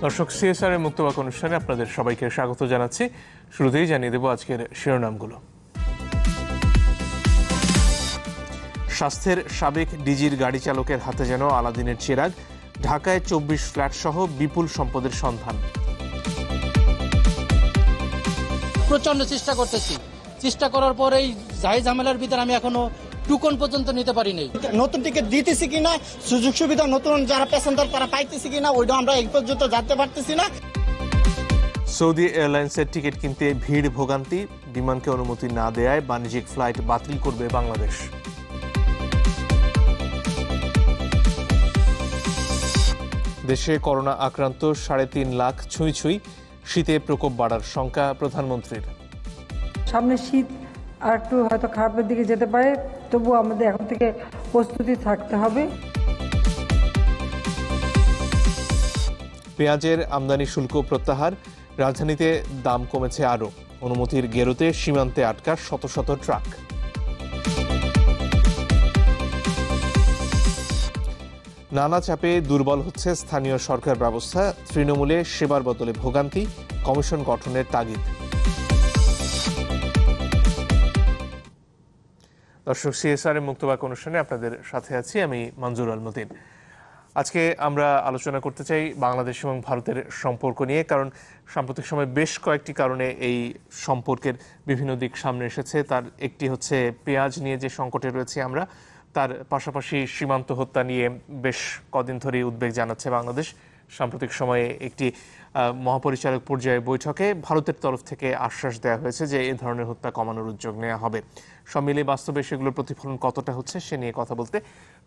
দর্শক, সিএসআর এর মুক্তবাক অনুষ্ঠানে আপনাদের সবাইকে স্বাগত জানাচ্ছি। শুরুতেই জানিয়ে দেব আজকের শিরোনামগুলো। স্বাস্থ্যের সাবেক ডিজির গাড়ি চালকের হাতে যেন আলাদিনের চিরাগ, ঢাকায় 24 ফ্ল্যাট সহ বিপুল সম্পদের সন্ধান। প্রচন্ড চেষ্টা করতেছি, চেষ্টা করার পরেই জাহি ঝামেলার ভিতরে আমি এখনো টুকন পর্যন্ত নিতে পারি নাই। নতুন টিকিট দিতেছি কিনা, সুযোগ সুবিধা নতুন যারা প্যাসেঞ্জার তারা পাইতেছি কিনা, ওইটা আমরা এই পর্যন্ত জানতে পারতেছি না। সৌদি এয়ারলাইন্সের টিকিট কিনতে ভিড় ভোগান্তি, বিমানকে অনুমতি না দেয়ায় বাণিজ্যিক ফ্লাইট বাতিল করবে বাংলাদেশ। দেশে করোনা আক্রান্ত 3.5 লাখ ছুঁই, শীতে প্রকোপ বাড়ার শঙ্কা প্রধানমন্ত্রীর। সামনে শীত আর একটু হয়তো খারাপের দিকে যেতে পারে, তবু আমাদের এখন থেকে প্রস্তুতি থাকতে হবে। পেঁয়াজের আমদানি শুল্ক প্রত্যাহার, রাজধানীতে দাম কমেছে আরও, অনুমতির গেরোতে সীমান্তে আটকা শত শত ট্রাক। নানা চাপে দুর্বল হচ্ছে স্থানীয় সরকার ব্যবস্থা, তৃণমূলে সেবার বদলে ভোগান্তি, কমিশন গঠনের তাগিদ। দর্শক, সিএসআর এর মুক্তবাক অনুষ্ঠানে আপনাদের সাথে আছি আমি মঞ্জুর আল মতিন। আজকে আমরা আলোচনা করতে চাই বাংলাদেশ এবং ভারতের সম্পর্ক নিয়ে, কারণ সাম্প্রতিক সময় বেশ কয়েকটি কারণে এই সম্পর্কের বিভিন্ন দিক সামনে এসেছে। তার একটি হচ্ছে পেঁয়াজ নিয়ে যে সংকটে রয়েছে আমরা, তার পাশাপাশি সীমান্ত হত্যা নিয়ে বেশ কদিন ধরেই উদ্বেগ জানাচ্ছে বাংলাদেশ। সাম্প্রতিক সময়ে একটি মহাপরিচালক পর্যায়ে বৈঠকে ভারতের তরফ থেকে আশ্বাস দেওয়া হয়েছে যে এই ধরনের হত্যা কমানোর উদ্যোগ নেওয়া হবে। সব মিলিয়ে বাস্তবে সেগুলোর প্রতিফলন কতটা হচ্ছে সে নিয়ে কথা বলতে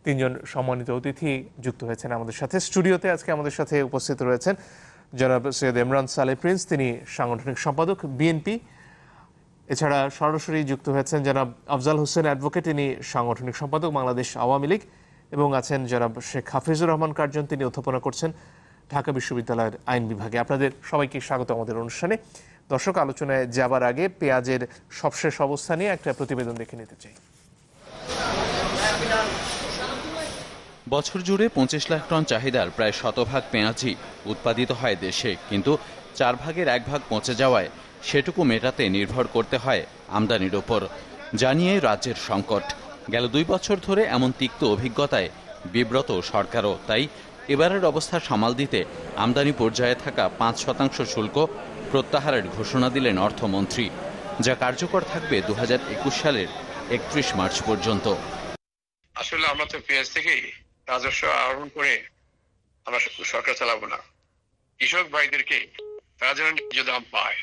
তিনজন সম্মানিত অতিথি যুক্ত হয়েছেন আমাদের সাথে। স্টুডিওতে আজকে আমাদের সাথে উপস্থিত রয়েছেন জনাব সৈয়দ ইমরান সালেহ প্রিন্স, তিনি সাংগঠনিক সম্পাদক বিএনপি। এছাড়া সরাসরি যুক্ত হয়েছেন জনাব আফজাল হোসেন অ্যাডভোকেট, তিনি সাংগঠনিক সম্পাদক বাংলাদেশ আওয়ামী লীগ, এবং আছেন জনাব শেখ হাফিজুর রহমান কার্জন, তিনি অধ্যাপনা করছেন ঢাকা বিশ্ববিদ্যালয়ের আইন বিভাগে। আপনাদের সবাইকে স্বাগত আমাদের অনুষ্ঠানে। দর্শক, আলোচনায় যাবার আগে পেঁয়াজের সবশেষ অবস্থা নিয়ে একটা প্রতিবেদন দেখে নিতে চাই। বছর জুড়ে 25 লাখ টন চাহিদার প্রায় 100% পেঁয়াজই উৎপাদিত হয় দেশে, কিন্তু 4 ভাগের 1 ভাগ পচে যাওয়ায় সেটুকু মেটাতে নির্ভর করতে হয় আমদানির ওপর। জানিয়ে রাজ্যের সংকট। গেল 2 বছর ধরে এমন তিক্ত অভিজ্ঞতায় বিব্রত সরকারও, তাই এবারের অবস্থা সামাল দিতে আমদানি পর্যায়ে থাকা 5% শুল্ক প্রত্যাহারের ঘোষণা দিলেন অর্থমন্ত্রী, যা কার্যকর থাকবে 2021 সালের 31 মার্চ পর্যন্ত। আসলে আমরা তো পেঁয়াজ থেকেই রাজস্ব আহরণ করে আমরা সরকার চালাবো না। কৃষক ভাইদেরকে তারা যেন ন্যায্য দাম পায়,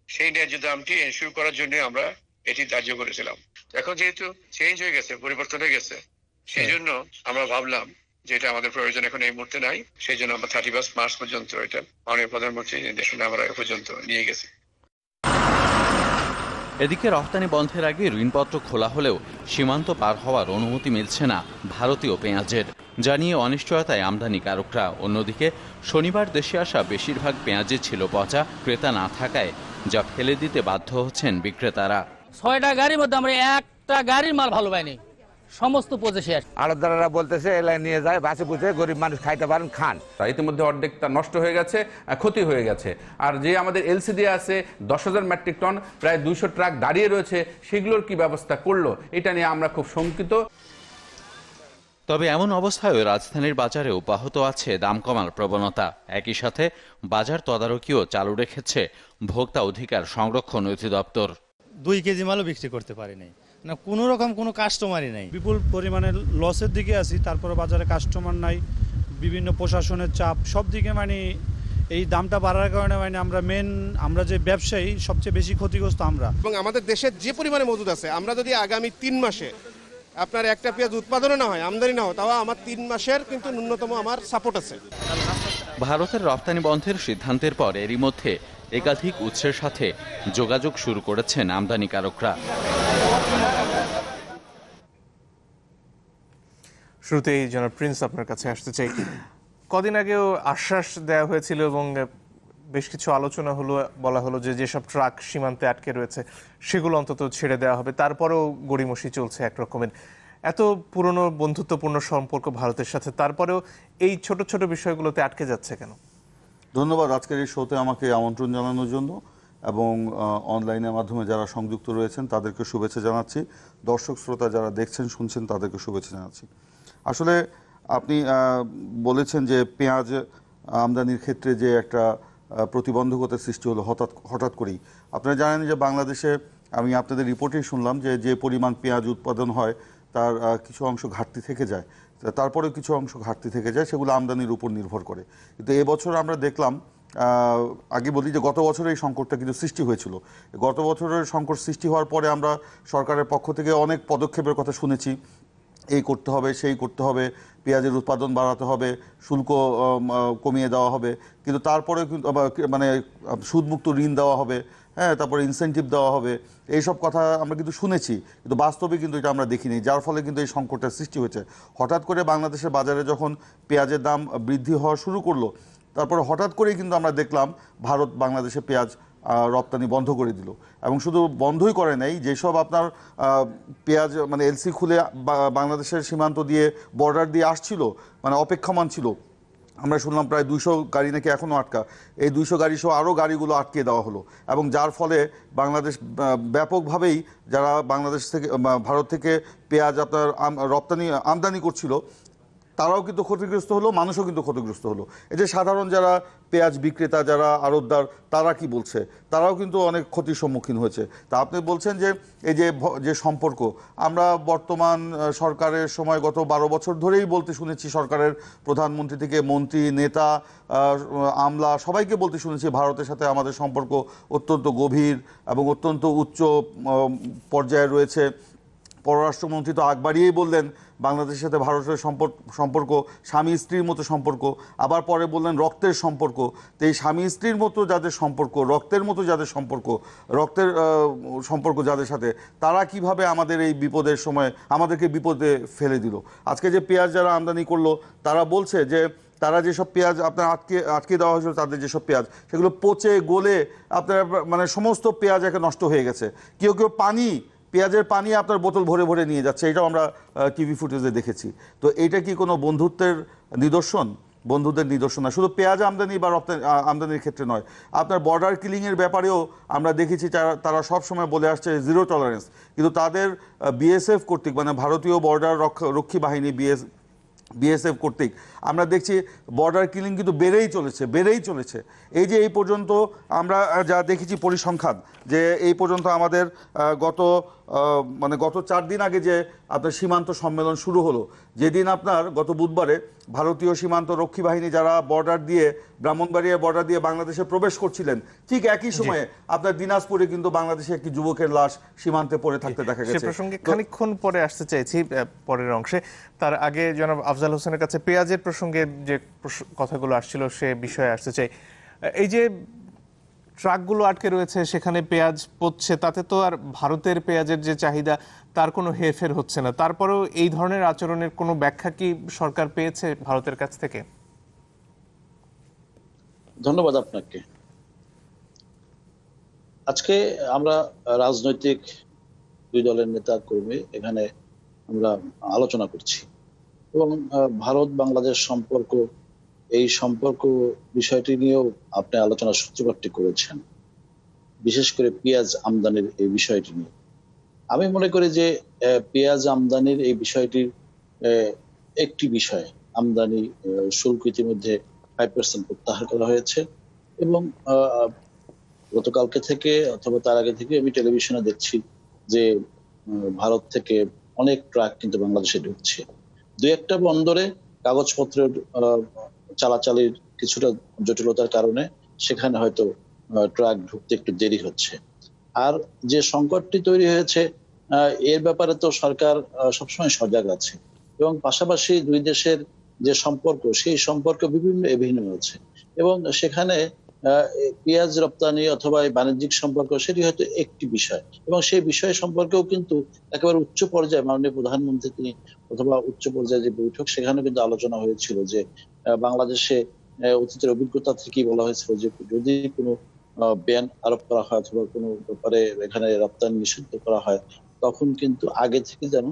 সেই ন্যায্য দামটি এনশিওর করার জন্য আমরা এটি ধার্য করেছিলাম। এখন যেহেতু চেঞ্জ হয়ে গেছে, পরিবর্তন হয়ে গেছে, সেই জন্য আমরা ভাবলাম যে এটা আমাদের প্রয়োজন এখন এই মুহূর্তে নাই। সেই জন্য আমরা 31 মার্চ পর্যন্ত এটা মাননীয় প্রধানমন্ত্রী নির্দেশনা আমরা এ পর্যন্ত নিয়ে গেছি। এদিকে রপ্তানি বন্ধের আগে ঋণপত্র খোলা হলেও সীমান্ত পার হওয়ার অনুমতি মিলছে না ভারতীয় পেঁয়াজের, জানিয়ে অনিশ্চয়তায় আমদানিকারকরা। অন্যদিকে শনিবার দেশে আসা বেশিরভাগ পেঁয়াজে ছিল পচা, ক্রেতা না থাকায় যা ফেলে দিতে বাধ্য হচ্ছেন বিক্রেতারা। 6টা গাড়ির মধ্যে আমরা একটা গাড়ির মাল ভালো পাইনি, সমস্ত পচে শেষ। আড়তদারেরা বলতেছে এলাই নিয়ে যায়, বাসে বুঝে গরিব মানুষ খাইতে পারেন, খান। ইতিমধ্যে অর্ধেকটা নষ্ট হয়ে গেছে, ক্ষতি হয়ে গেছে। আর যে আমাদের এলসিডি আছে 10,000 মেট্রিক টন, প্রায় 200 ট্রাক দাঁড়িয়ে রয়েছে, সেগুলোর কি ব্যবস্থা করলো, এটা নিয়ে আমরা খুব শঙ্কিত। তবে এমন অবস্থায় রাজধানীর বাজারে অব্যাহত আছে দাম কমার প্রবণতা। একই সাথে বাজার তদারকিও চালু রেখেছে ভোক্তা অধিকার সংরক্ষণ অধিদপ্তর। 2 কেজি মালও বিক্রি করতে পারিনি না, কোনো রকম কোনো কাস্টমারই নাই। বিপুল পরিমাণে লসের দিকে আছি, তারপরে বাজারে কাস্টমার নাই, বিভিন্ন প্রশাসনের চাপ, সব দিকে মানে এই দামটা বাড়ার কারণে মানে আমরা যে ব্যবসায়ী সবচেয়ে বেশি ক্ষতিগ্রস্ত আমরা। এবং আমাদের দেশের যে পরিমাণে মজুদ আছে, আমরা যদি আগামী 3 মাসে আপনার একটা পেঁয়াজ উৎপাদনও না হয়, আমদানি না হয়, তাও আমার 3 মাসের কিন্তু ন্যূনতম আমার সাপোর্ট আছে। ভারতের রপ্তানি বন্ধের সিদ্ধান্তের পর এরই মধ্যে একাধিক উৎসের সাথে যোগাযোগ শুরু করেছেন আমদানিকারকরা। শুরুতেই জনাব প্রিন্স আপনার কাছে আসতে চাই। কদিন আগেও আশ্বাস দেওয়া হয়েছিল এবং বেশ কিছু আলোচনা হলো, বলা হলো যে যেসব ট্রাক সীমান্তে আটকে রয়েছে সেগুলো অন্তত ছেড়ে দেওয়া হবে। তারপরেও গড়িমসি চলছে এক রকমের। এত পুরনো বন্ধুত্বপূর্ণ সম্পর্ক ভারতের সাথে, তারপরেও এই ছোট ছোট বিষয়গুলোতে আটকে যাচ্ছে কেন? ধন্যবাদ আজকের এই শোতে আমাকে আমন্ত্রণ জানানোর জন্য এবং অনলাইনের মাধ্যমে যারা সংযুক্ত রয়েছেন তাদেরকে শুভেচ্ছা জানাচ্ছি। দর্শক শ্রোতা যারা দেখছেন শুনছেন তাদেরকে শুভেচ্ছা জানাচ্ছি। আসলে আপনি বলেছেন যে পেঁয়াজ আমদানির ক্ষেত্রে যে একটা প্রতিবন্ধকতার সৃষ্টি হলো হঠাৎ করেই। আপনারা জানেন যে বাংলাদেশে, আমি আপনাদের রিপোর্টেই শুনলাম যে পরিমাণ পেঁয়াজ উৎপাদন হয় তার কিছু অংশ ঘাটতি থেকে যায়, তারপরেও কিছু অংশ ঘাটতি থেকে যায়, সেগুলো আমদানির উপর নির্ভর করে। কিন্তু এবছর আমরা দেখলাম, আগে বলি যে গত বছর এই সংকটটা কিন্তু সৃষ্টি হয়েছিল। গত বছরের সংকট সৃষ্টি হওয়ার পরে আমরা সরকারের পক্ষ থেকে অনেক পদক্ষেপের কথা শুনেছি, এই করতে হবে সেই করতে হবে, পেঁয়াজের উৎপাদন বাড়াতে হবে, শুল্ক কমিয়ে দেওয়া হবে, কিন্তু তারপরে কিন্তু মানে সুদমুক্ত ঋণ দেওয়া হবে, হ্যাঁ, তারপরে ইনসেন্টিভ দেওয়া হবে, এইসব কথা আমরা কিন্তু শুনেছি, কিন্তু বাস্তবে কিন্তু এটা আমরা দেখিনি, যার ফলে কিন্তু এই সংকটের সৃষ্টি হয়েছে। হঠাৎ করে বাংলাদেশের বাজারে যখন পেঁয়াজের দাম বৃদ্ধি হওয়া শুরু করলো, তারপরে হঠাৎ করেই কিন্তু আমরা দেখলাম ভারত বাংলাদেশে পেঁয়াজ রপ্তানি বন্ধ করে দিল। এবং শুধু বন্ধই করে নাই, যেসব আপনার পেঁয়াজ মানে এলসি খুলে বাংলাদেশের সীমান্ত দিয়ে বর্ডার দিয়ে আসছিল, মানে অপেক্ষমান ছিল, আমরা শুনলাম প্রায় 200 গাড়ি নাকি এখনও আটকা, এই 200 গাড়ি সহ আরও গাড়িগুলো আটকে দেওয়া হলো। এবং যার ফলে বাংলাদেশ ব্যাপকভাবেই যারা বাংলাদেশ থেকে ভারত থেকে পেঁয়াজ আপনার আমদানি করছিল তারাও কিন্তু ক্ষতিগ্রস্ত হলো, মানুষও কিন্তু ক্ষতিগ্রস্ত হলো। এই যে সাধারণ যারা পেঁয়াজ বিক্রেতা, যারা আড়তদার, তারা কি বলছে, তারাও কিন্তু অনেক ক্ষতির সম্মুখীন হয়েছে। তা আপনি বলছেন যে যে সম্পর্ক, আমরা বর্তমান সরকারের সময় গত 12 বছর ধরেই বলতে শুনেছি, সরকারের প্রধানমন্ত্রী থেকে মন্ত্রী, নেতা, আমলা সবাইকে বলতে শুনেছি ভারতের সাথে আমাদের সম্পর্ক অত্যন্ত গভীর এবং অত্যন্ত উচ্চ পর্যায়ে রয়েছে। পররাষ্ট্রমন্ত্রী তো আগ বাড়িয়েই বললেন বাংলাদেশের সাথে ভারতের সম্পর্ক স্বামী স্ত্রীর মতো সম্পর্ক, আবার পরে বললেন রক্তের সম্পর্ক। তো এই স্বামী স্ত্রীর মতো যাদের সম্পর্ক, রক্তের মতো যাদের সম্পর্ক, রক্তের সম্পর্ক যাদের সাথে, তারা কিভাবে আমাদের এই বিপদের সময় আমাদেরকে বিপদে ফেলে দিল। আজকে যে পেঁয়াজ যারা আমদানি করলো তারা বলছে যে তারা যেসব পেঁয়াজ আপনার আটকে দেওয়া হয়েছিল, তাদের যেসব পেঁয়াজ সেগুলো পচে গলে আপনার মানে সমস্ত পেঁয়াজ একে নষ্ট হয়ে গেছে। কেউ পেঁয়াজের পানি আপনার বোতল ভরে ভরে নিয়ে যাচ্ছে, এটাও আমরা টিভি ফুটেজে দেখেছি। তো এইটা কি কোনো বন্ধুত্বের নিদর্শন? বন্ধুদের নিদর্শন না, শুধু পেঁয়াজ আমদানি বা আমদানির ক্ষেত্রে নয়, আপনার বর্ডার কিলিংয়ের ব্যাপারেও আমরা দেখেছি তারা সবসময় বলে আসছে জিরো টলারেন্স, কিন্তু তাদের বিএসএফ কর্তৃক, মানে ভারতীয় বর্ডার রক্ষী বাহিনী বিএসএফ কর্তৃক আমরা দেখছি বর্ডার কিলিং কিন্তু বেড়েই চলেছে। এই যে এই পর্যন্ত আমরা যা দেখেছি পরিসংখ্যান, যে এই পর্যন্ত আমাদের গত 4 দিন আগে যে আপনার সীমান্ত সম্মেলন শুরু হলো, যেদিন আপনার গত বুধবারে ভারতীয় সীমান্ত রক্ষী বাহিনী যারা ব্রাহ্মণবাড়িয়া বর্ডার দিয়ে বাংলাদেশে প্রবেশ করছিলেন, ঠিক একই সময়ে আপনার দিনাজপুরে কিন্তু বাংলাদেশে একটি যুবকের লাশ সীমান্তে পড়ে থাকতে দেখা গেছে। সে প্রসঙ্গে খানিকক্ষণ পরে আসতে চাইছি পরের অংশে। তার আগে জনাব আফজাল হোসেনের কাছে পেঁয়াজের প্রসঙ্গে যে কথাগুলো আসছিল সে বিষয়ে আসতে চাই। এই যে ট্রাকগুলো আটকে রয়েছে, সেখানে পেঁয়াজ পচছে, তাতে তো আর ভারতের পেঁয়াজের যে চাহিদা তার কোনো হেরফের হচ্ছে না। তারপরেও এই ধরনের আচরণের কোনো ব্যাখ্যা কি সরকার পেয়েছে ভারতের কাছ থেকে? ধন্যবাদ আপনাকে। আজকে আমরা রাজনৈতিক 2 দলের নেতা কর্মী এখানে আমরা আলোচনা করছি এবং ভারত বাংলাদেশ সম্পর্ক, এই সম্পর্ক বিষয়টি নিয়েও আপনি আলোচনার সূত্রপাতটি করেছেন, বিশেষ করে পেঁয়াজ আমদানির এই বিষয়টি নিয়ে। আমি মনে করি যে পেঁয়াজ আমদানির এই বিষয়টির একটি বিষয়, আমদানি শুল্ক ইতিমধ্যে 5% প্রত্যাহার করা হয়েছে এবং গতকালকে থেকে অথবা তার আগে থেকে আমি টেলিভিশনে দেখছি যে ভারত থেকে অনেক ট্রাক কিন্তু বাংলাদেশে ঢুকছে। 2-1টা বন্দরে কাগজপত্রের চালাচালির কিছুটা জটিলতার কারণে সেখানে হয়তো ট্রাক ঢুকতে একটু দেরি হচ্ছে। আর যে সংকটটি তৈরি হয়েছে এর ব্যাপারে তো সরকার সবসময় সজাগ আছে এবং পাশাপাশি 2 দেশের যে সম্পর্ক, সেই সম্পর্ক বিভিন্ন এভিনিউ আছে এবং সেখানে পেঁয়াজ রপ্তানি অথবা বাণিজ্যিক সম্পর্ক সেটি হয়তো একটি বিষয় এবং সেই বিষয় সম্পর্কেও কিন্তু একেবারে উচ্চ পর্যায়ে মাননীয় প্রধানমন্ত্রী তিনি অথবা উচ্চ পর্যায়ে যে বৈঠক, সেখানে কিন্তু আলোচনা হয়েছিল যে বাংলাদেশে অতীতের অভিজ্ঞতা থেকেই বলা হয়েছিল যে যদি কোনো ব্যান আরোপ করা হয় অথবা কোনো ব্যাপারে এখানে রপ্তানি নিষিদ্ধ করা হয়, তখন কিন্তু আগে থেকে যেন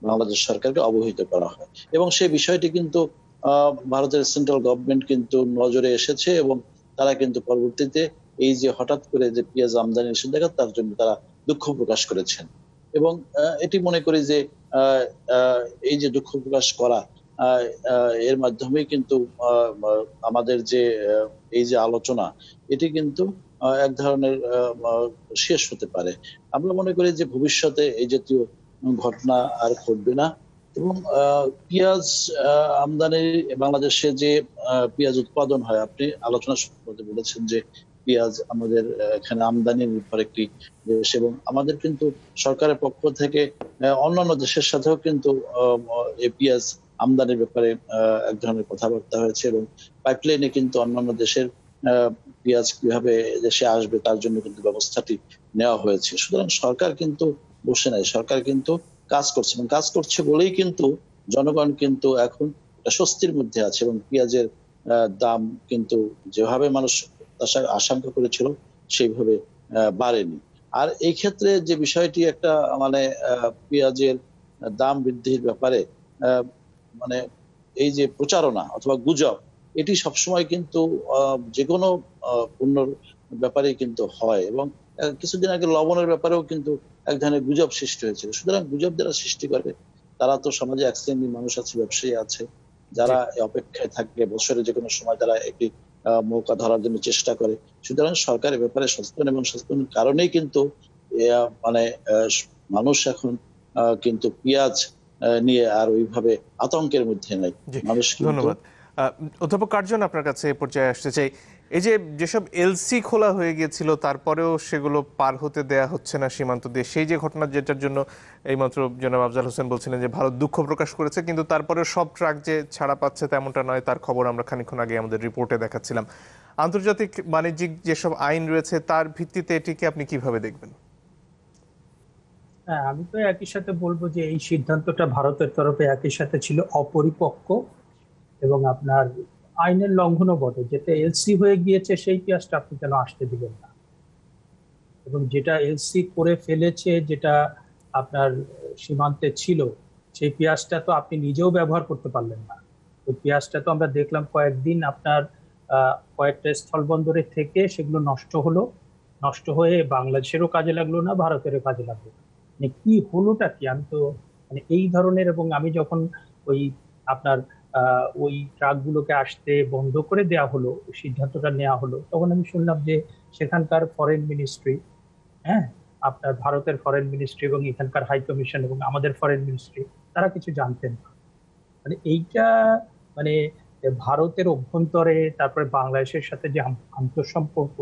বাংলাদেশ সরকারকে অবহিত করা হয় এবং সেই বিষয়টি কিন্তু ভারতের সেন্ট্রাল গভর্নমেন্ট কিন্তু নজরে এসেছে এবং তারা কিন্তু পরবর্তীতে এই যে হঠাৎ করে যে পেঁয়াজ আমদানি নিষেধাজ্ঞা তার জন্য তারা দুঃখ প্রকাশ করেছেন। এবং এটি মনে করি যে এই যে দুঃখ প্রকাশ করা এর মাধ্যমে কিন্তু আমাদের যে এই যে আলোচনা এটি কিন্তু এক ধরনের শেষ হতে পারে। আমরা মনে করি যে ভবিষ্যতে এই জাতীয় ঘটনা আর ঘটবে না। এবং পেঁয়াজ আমদানি বাংলাদেশে যে পেঁয়াজ উৎপাদন হয়, আপনি আলোচনা শুরুতে বলেছেন যে পেঁয়াজ আমাদের এখানে আমদানি নির্ভর একটি দেশ, এবং আমাদের কিন্তু সরকারের পক্ষ থেকে অন্যান্য দেশের সাথেও কিন্তু এই পেঁয়াজ আমদানির ব্যাপারে এক ধরনের কথাবার্তা হয়েছে, এবং পাইপলাইনে কিন্তু অন্যান্য দেশের পেঁয়াজ কিভাবে দেশে আসবে তার জন্য কিন্তু ব্যবস্থাটি নেওয়া হয়েছে। সুতরাং সরকার কিন্তু বসে নাই, সরকার কিন্তু কাজ করছে, এবং কাজ করছে বলেই কিন্তু জনগণ কিন্তু এখন একটা স্বস্তির মধ্যে আছে, এবং পেঁয়াজের দাম কিন্তু যেভাবে মানুষ আশঙ্কা করেছিল সেইভাবে বাড়েনি। আর এই ক্ষেত্রে যে বিষয়টি একটা মানে পেঁয়াজের দাম বৃদ্ধির ব্যাপারে মানে এই যে প্রচারণা অথবা গুজব, এটি সবসময় কিন্তু যে কোনো পণ্যর ব্যাপারে কিন্তু হয়, এবং কিছুদিন আগে লবণের ব্যাপারেও কিন্তু এক ধরনের গুজব সৃষ্টি হয়েছিল। সুতরাং গুজব যারা সৃষ্টি করে তারা তো সমাজে এক শ্রেণীর মানুষ আছে, ব্যবসায়ী আছে, যারা অপেক্ষায় থাকে বছরে যে কোনো সময় তারা একটি মৌকা ধরার জন্য চেষ্টা করে। সুতরাং সরকারের ব্যাপারে সচেতন, এবং সচেতনের কারণেই কিন্তু মানে মানুষ এখন কিন্তু পেঁয়াজ নিয়ে আর ওইভাবে আতঙ্কের মধ্যে নাই মানুষ। ধন্যবাদ। অধ্যাপক কার্জন, আপনার কাছে এ পর্যায়ে আসতে চাই, এই যে যেসব এলসি খোলা হয়ে গিয়েছিল তারপরেও সেগুলো পার হতে দেয়া হচ্ছে না সীমান্ত দিয়ে, সেই যে ঘটনা যেটার জন্য এইমাত্র জনাব আফজাল হোসেন বলছিলেন যে ভারত দুঃখ প্রকাশ করেছে, কিন্তু তারপরেও সব ট্রাক যে ছাড়া পাচ্ছে তেমনটা নয়, তার খবর আমরা খানিকক্ষণ আগে আমাদের রিপোর্টে দেখাচ্ছিলাম। আন্তর্জাতিক বাণিজ্যিক যেসব আইন রয়েছে তার ভিত্তিতে এটিকে আপনি কিভাবে দেখবেন? হ্যাঁ, আমি তো একই সাথে বলবো যে এই সিদ্ধান্তটা ভারতের তরফে একই সাথে ছিল অপরিপক্ক, এবং আপনার আইনের লঙ্ঘনও বটে। যেটা এলসি হয়ে গিয়েছে সেই পেঁয়াজটা আপনি কেন আসতে দিবেন না, এবং যেটা এলসি করে ফেলেছে, যেটা আপনার সীমান্তে ছিল, সেই পেঁয়াজটা তো আপনি নিজেও ব্যবহার করতে পারলেন না। ওই পেঁয়াজটা তো আমরা দেখলাম কয়েকদিন আপনার কয়েকটা স্থলবন্দরে থেকে সেগুলো নষ্ট হয়ে বাংলাদেশেরও কাজে লাগলো না, ভারতেরও কাজে লাগলো না। মানে কি হলোটা কি, আমি তো মানে এই ধরনের। এবং আমি যখন ওই আপনার ওই ট্রাকগুলোকে আসতে বন্ধ করে দেওয়া হলো, সিদ্ধান্তটা নেওয়া হলো, তখন আমি শুনলাম যে সেখানকার ফরেন মিনিস্ট্রি, হ্যাঁ আপনার ভারতের ফরেন মিনিস্ট্রি এবং এখানকার হাই কমিশন এবং আমাদের ফরেন মিনিস্ট্রি, তারা কিছু জানতেন না। মানে এইটা মানে ভারতের অভ্যন্তরে, তারপরে বাংলাদেশের সাথে যে আন্তঃসম্পর্ক,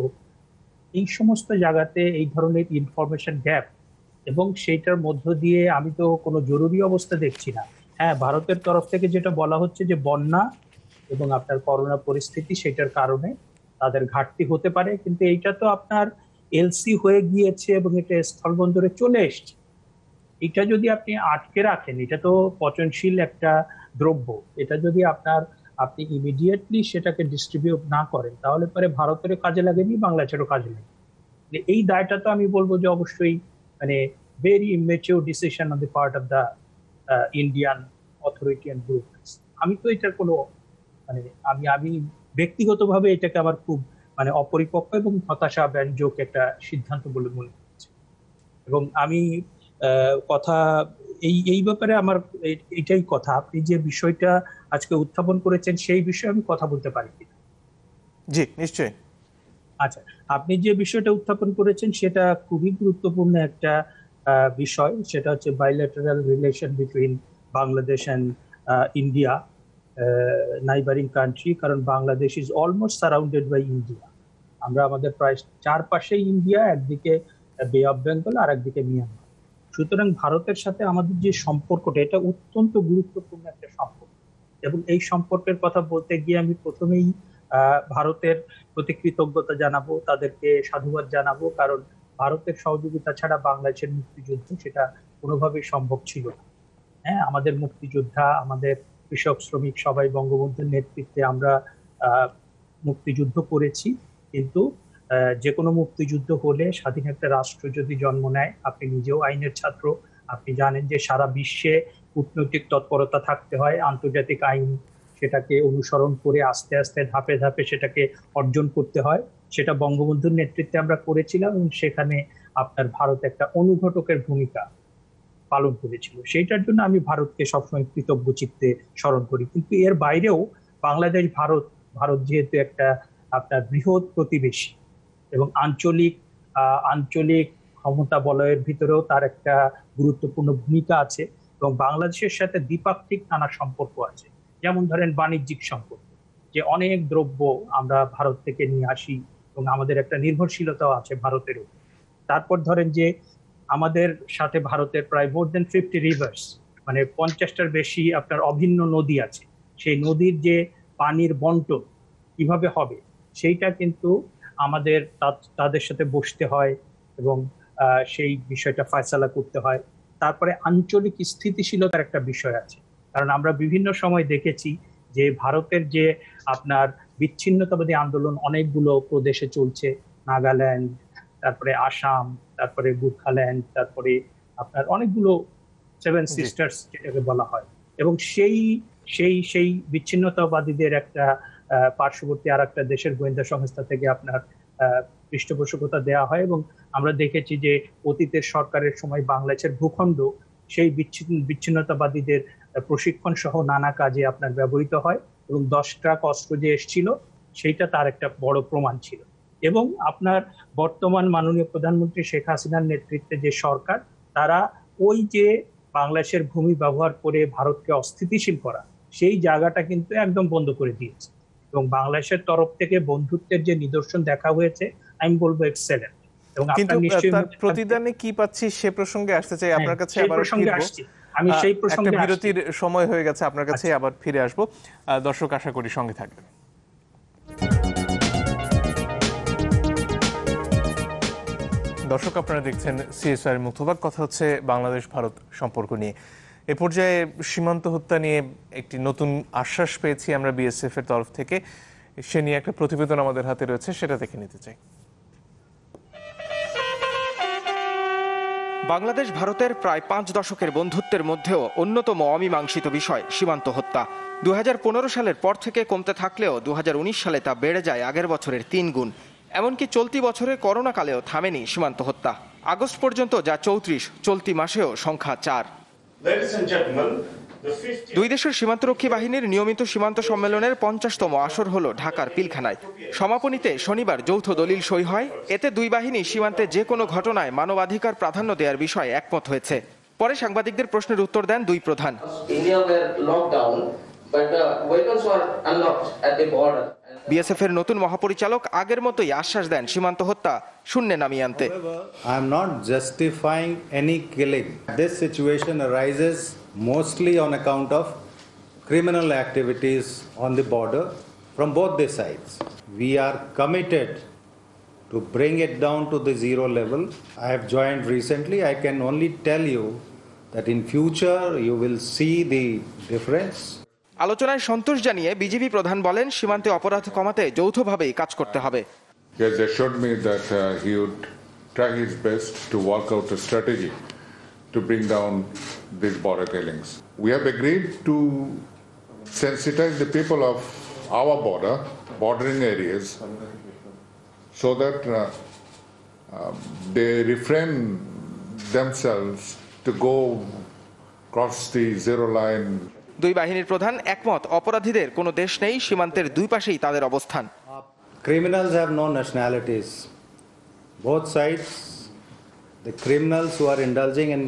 এই সমস্ত জায়গাতে এই ধরনের ইনফরমেশন গ্যাপ, এবং সেইটার মধ্য দিয়ে আমি তো কোনো জরুরি অবস্থা দেখছি না। হ্যাঁ, ভারতের তরফ থেকে যেটা বলা হচ্ছে যে বন্যা এবং আপনার করোনা পরিস্থিতি, সেটার কারণে তাদের ঘাটতি হতে পারে, কিন্তু এইটা তো আপনার এলসি হয়ে গিয়েছে এবং এটা স্থলবন্দরে চলে এসছে। এটা যদি আপনি আটকে রাখেন, এটা তো পচনশীল একটা দ্রব্য, এটা যদি আপনি ইমিডিয়েটলি সেটাকে ডিস্ট্রিবিউট না করেন, তাহলে পরে ভারতেরও কাজে লাগেনি, বাংলাদেশেরও কাজে লাগে। এই দায়টা তো আমি বলবো যে অবশ্যই মানে very immature decision on the part of the Indian authority and bureaucracy. আমি তো এটার কোনো মানে আমি ব্যক্তিগতভাবে এটাকে আমার খুব মানে অপরিপক্ক এবং হতাশা ব্যঞ্জক একটা সিদ্ধান্ত বলে মনে করছি। এবং আমি কথা এই ব্যাপারে আমার এইটাই কথা, আপনি যে বিষয়টা আজকে উত্থাপন করেছেন সেই বিষয়ে আমি কথা বলতে পারি কিনা? জি, নিশ্চয়ই। আচ্ছা, আপনি যে বিষয়টা উত্থাপন করেছেন সেটা খুবই গুরুত্বপূর্ণ একটা বিষয়, সেটা হচ্ছে bilateral relation between Bangladesh and India, neighbouring country. কারণ Bangladesh is almost surrounded by India. আমরা আমাদের প্রায় চারপাশেই ইন্ডিয়া, একদিকে বে অফ বেঙ্গল আর একদিকে মিয়ানমার। সুতরাং ভারতের সাথে আমাদের যে সম্পর্কটা, এটা অত্যন্ত গুরুত্বপূর্ণ একটা সম্পর্ক, এবং এই সম্পর্কের কথা বলতে গিয়ে আমি প্রথমেই ভারতের প্রতি কৃতজ্ঞতা জানাবো, তাদেরকে সাধুবাদ জানাবো, কারণ ভারতের সহযোগিতা ছাড়া বাংলাদেশের মুক্তিযুদ্ধ সেটা কোনোভাবেই সম্ভব ছিল না। হ্যাঁ, আমাদের মুক্তিযোদ্ধা, আমাদের কৃষক শ্রমিক সবাই বঙ্গবন্ধুর নেতৃত্বে আমরা মুক্তিযুদ্ধ করেছি, কিন্তু যে কোনো মুক্তিযুদ্ধ হলে, স্বাধীন একটা রাষ্ট্র যদি জন্ম নেয়, আপনি নিজেও আইনের ছাত্র, আপনি জানেন যে সারা বিশ্বে কূটনৈতিক তৎপরতা থাকতে হয়, আন্তর্জাতিক আইন সেটাকে অনুসরণ করে আস্তে আস্তে ধাপে ধাপে সেটাকে অর্জন করতে হয়। সেটা বঙ্গবন্ধুর নেতৃত্বে আমরা করেছিলাম এবং সেখানে আপনার ভারত একটা অনুঘটকের ভূমিকা পালন করেছিল। সেইটার জন্য আমি ভারতকে সবসময় কৃতজ্ঞ চিত্তে স্মরণ করি। কিন্তু এর বাইরেও বাংলাদেশ ভারত যেহেতু একটা আপনার বৃহৎ প্রতিবেশী এবং আঞ্চলিক ক্ষমতা বলয়ের ভিতরেও তার একটা গুরুত্বপূর্ণ ভূমিকা আছে এবং বাংলাদেশের সাথে দ্বিপাক্ষিক নানা সম্পর্ক আছে। যেমন ধরেন বাণিজ্যিক সম্পর্ক, যে অনেক দ্রব্য আমরা ভারত থেকে নিয়ে আসি এবং আমাদের একটা নির্ভরশীলতাও আছে ভারতের উপর। তারপর ধরেন যে আমাদের সাথে ভারতের প্রায় মোর দেন 50 রিভার্স, মানে 50টার বেশি আপনার অভিন্ন নদী আছে। সেই নদীর যে পানির বন্টন কিভাবে হবে সেইটা কিন্তু আমাদের তাদের সাথে বসতে হয় এবং সেই বিষয়টা ফয়সালা করতে হয়। তারপরে আঞ্চলিক স্থিতিশীলতার একটা বিষয় আছে, কারণ আমরা বিভিন্ন সময় দেখেছি যে ভারতের যে আপনার বিচ্ছিন্নতাবাদী আন্দোলন অনেকগুলো প্রদেশে চলছে, নাগাল্যান্ড, তারপরে আসাম, তারপরে গোর্খাল্যান্ড, তারপরে আপনার অনেকগুলো 7 সিস্টার্স যেটাকে বলা হয়, এবং সেই বিচ্ছিন্নতাবাদীদের একটা পার্শ্ববর্তী আর একটা দেশের গোয়েন্দা সংস্থা থেকে আপনার পৃষ্ঠপোষকতা দেওয়া হয়। এবং আমরা দেখেছি যে অতীতের সরকারের সময় বাংলাদেশের ভূখণ্ড সেই বিচ্ছিন্নতাবাদীদের প্রশিক্ষণ সহ নানা কাজে আপনার ব্যবহৃত হয় এবং 10 ট্রাক অস্ত্র যে এসেছিল সেইটা তার একটা বড় প্রমাণ ছিল। এবং আপনার বর্তমান মাননীয় প্রধানমন্ত্রী শেখ হাসিনার নেতৃত্বে যে সরকার, তারা ওই যে বাংলাদেশের ভূমি ব্যবহার করে ভারতকে অস্থিতিশীল করা, সেই জায়গাটা কিন্তু একদম বন্ধ করে দিয়েছে এবং বাংলাদেশের তরফ থেকে বন্ধুত্বের যে নিদর্শন দেখা হয়েছে আমি বলবো এক্সেলেন্ট। এবং কিন্তু তার প্রতিদানে কি পাচ্ছি সে প্রসঙ্গে আসতে চাই আপনার কাছে, আবার আমি সেই প্রসঙ্গে একটা বিরতির সময় হয়ে গেছে, আপনার কাছে আবার ফিরে আসবো। দর্শক আশা করি সঙ্গে থাকবেন। দর্শক আপনারা দেখছেন সিএসআর মুক্তবাক, কথা হচ্ছে বাংলাদেশ ভারত সম্পর্ক নিয়ে। এ পর্যায়ে সীমান্ত হত্যা নিয়ে একটি নতুন আশ্বাস পেয়েছি আমরা বিএসএফ এর তরফ থেকে, সে নিয়ে একটা প্রতিবেদন আমাদের হাতে রয়েছে, সেটা দেখে নিতে চাই। বাংলাদেশ ভারতের প্রায় 5 দশকের বন্ধুত্বের মধ্যেও অন্যতম অমীমাংসিত বিষয় সীমান্ত হত্যা। 2015 সালের পর থেকে কমতে থাকলেও 2019 সালে তা বেড়ে যায় আগের বছরের 3 গুণ। এমনকি চলতি বছরে করোনাকালেও থামেনি সীমান্ত হত্যা। আগস্ট পর্যন্ত যা 34, চলতি মাসেও সংখ্যা 4। দুই দেশের সীমান্তরক্ষী বাহিনীর নিয়মিত সীমান্ত সম্মেলনের 50তম আসর হলো ঢাকার পিলখানায়। সমাপনীতে শনিবার যৌথ দলিল সই হয়। এতে দুই বাহিনী সীমান্তে যে কোনো ঘটনায় মানবাধিকার প্রাধান্য দেওয়ার বিষয়ে একমত হয়েছে। পরে সাংবাদিকদের প্রশ্নের উত্তর দেন দুই প্রধান। বিএসএফ এর নতুন মহাপরিচালক আগের মতোই আশ্বাস দেন সীমান্ত হত্যা শূন্যে নামিয়ে আনতে। I am not justifying any killing. This situation arises mostly on account of criminal activities on the border from both the sides. We are committed to bring it down to the zero level. I have joined recently. I can only tell you that in future you will see the difference. আলোচনায় সন্তোষ জানিয়ে BJP প্রধান বলেন, সীমান্তে অপরাধ কমাতে যৌথভাবেই কাজ করতে হবে। He has assured me that he would try his best to work out a strategy to bring down these border killings. We have agreed to sensitize the people of our bordering areas, so that they refrain themselves to go cross the zero line. দুই বাহিনীর প্রধান একমত, অপরাধীদের কোনো দেশ নেই, সীমান্তের দুই পাশেই তাদের অবস্থান। Criminals have no nationalities. Both sides, the criminals who are indulging in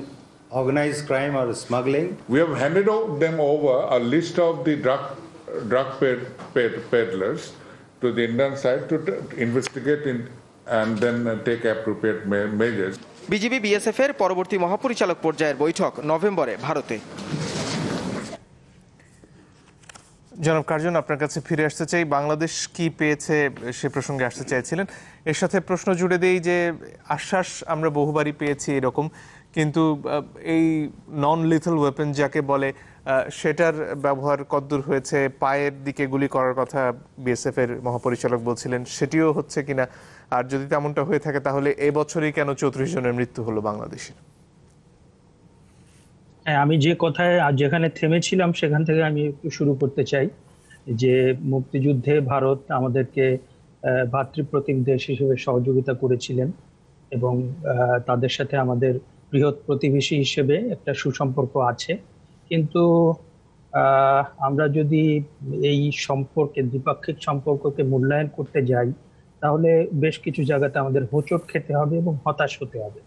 organized crime or smuggling. We have handed them over a list of the drug peddlers to the Indian side to investigate and then take appropriate measures. BGB BSF এর পরবর্তী মহাপরিচালক পর্যায়ের বৈঠক নভেম্বরে ভারতে। জনাব Curzon, আপনার কাছে ফিরে আসতে চাই। বাংলাদেশ কি পেয়েছে সে প্রসঙ্গে আসতে চাইছিলেন, এর সাথে প্রশ্ন জুড়ে দেই যে আশ্বাস আমরা বহুবারই পেয়েছি এরকম, কিন্তু এই নন লিথল ওয়েপন যাকে বলে সেটার ব্যবহার কতদূর হয়েছে? পায়ের দিকে গুলি করার কথা বিএসএফ এর মহাপরিচালক বলছিলেন, সেটিও হচ্ছে কিনা? আর যদি তেমনটা হয়ে থাকে তাহলে এবছরই কেন 34 জনের মৃত্যু হলো বাংলাদেশের? আমি যে কথায় যেখানে থেমেছিলাম সেখান থেকে আমি একটু শুরু করতে চাই। যে মুক্তিযুদ্ধে ভারত আমাদেরকে ভাতৃপ্রতিম দেশ হিসেবে সহযোগিতা করেছিলেন এবং তাদের সাথে আমাদের বৃহৎ প্রতিবেশী হিসেবে একটা সুসম্পর্ক আছে। কিন্তু আমরা যদি এই সম্পর্কে দ্বিপাক্ষিক সম্পর্ককে মূল্যায়ন করতে যাই তাহলে বেশ কিছু জায়গাতে আমাদের হোঁচট খেতে হবে এবং হতাশ হতে হবে।